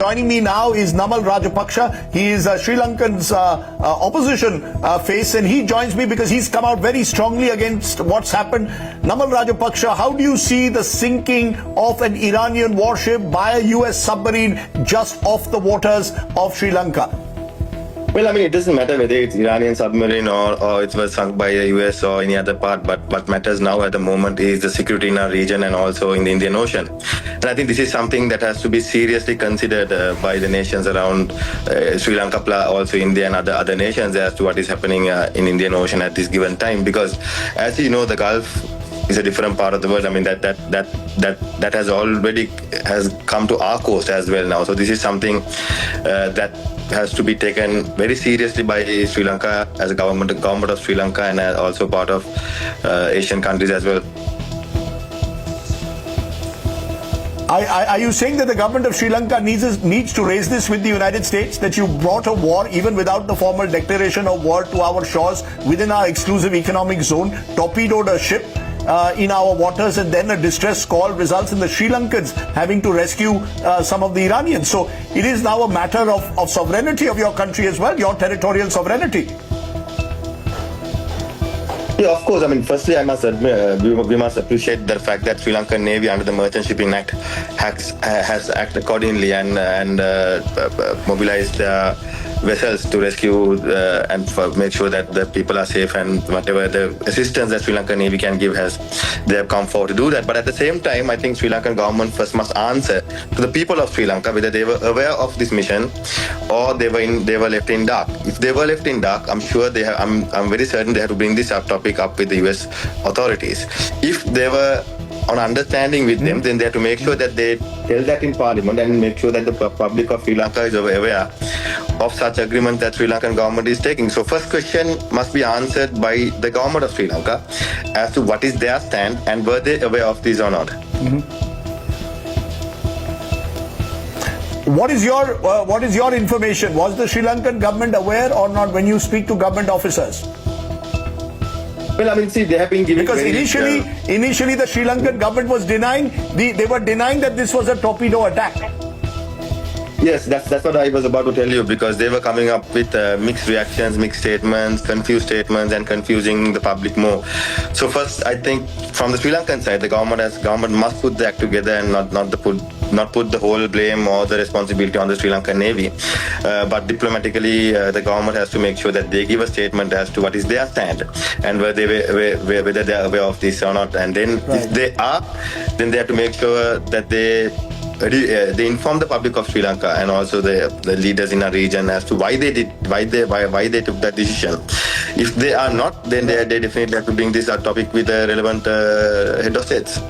Joining me now is Namal Rajapaksa. He is Sri Lankan's opposition face, and he joins me because he's come out very strongly against what's happened. Namal Rajapaksa, how do you see the sinking of an Iranian warship by a US submarine just off the waters of Sri Lanka? Well, I mean, it doesn't matter whether it's Iranian submarine or it was sunk by the US or any other part, but what matters now at the moment is the security in our region and also in the Indian Ocean. And I think this is something that has to be seriously considered by the nations around Sri Lanka, also India and other nations as to what is happening in Indian Ocean at this given time. Because as you know, the Gulf is a different part of the world. I mean, that has already come to our coast as well now. So this is something that has to be taken very seriously by Sri Lanka as a government of Sri Lanka, and also part of Asian countries as well. Are you saying that the government of Sri Lanka needs to raise this with the United States, that you brought a war even without the formal declaration of war to our shores within our exclusive economic zone, torpedoed a ship in our waters, and then a distress call results in the Sri Lankans having to rescue some of the Iranians? So it is now a matter of sovereignty of your country as well, your territorial sovereignty. Yeah, of course. I mean, firstly, I must admit, we must appreciate the fact that Sri Lankan Navy, under the Merchant Shipping Act, has acted accordingly and mobilized vessels to rescue and make sure that the people are safe, and whatever the assistance that Sri Lankan Navy can give they have come forward to do that. But at the same time, I think Sri Lankan government first must answer to the people of Sri Lanka whether they were aware of this mission or they were left in dark. If they were left in dark, I'm sure I'm very certain they have to bring this topic up with the US authorities. If they were on understanding with them, then they have to make sure that they tell that in Parliament and make sure that the public of Sri Lanka is aware of such agreement that Sri Lankan government is taking. So first question must be answered by the government of Sri Lanka as to what is their stand and were they aware of this or not. What is your information? Was the Sri Lankan government aware or not when you speak to government officers? Well, I mean, see, they have been giving because initially the Sri Lankan government was denying they were denying that this was a torpedo attack. Yes, that's what I was about to tell you, because they were coming up with mixed reactions, mixed statements, confused statements, and confusing the public more. So first, I think from the Sri Lankan side, the government must put the act together and not put the whole blame or the responsibility on the Sri Lankan Navy. But diplomatically, the government has to make sure that they give a statement as to what is their stand and whether they are aware of this or not. And then if they are, then they have to make sure that they inform the public of Sri Lanka and also the leaders in our region as to why they took that decision. If they are not, then they definitely have to bring this topic with the relevant head of states.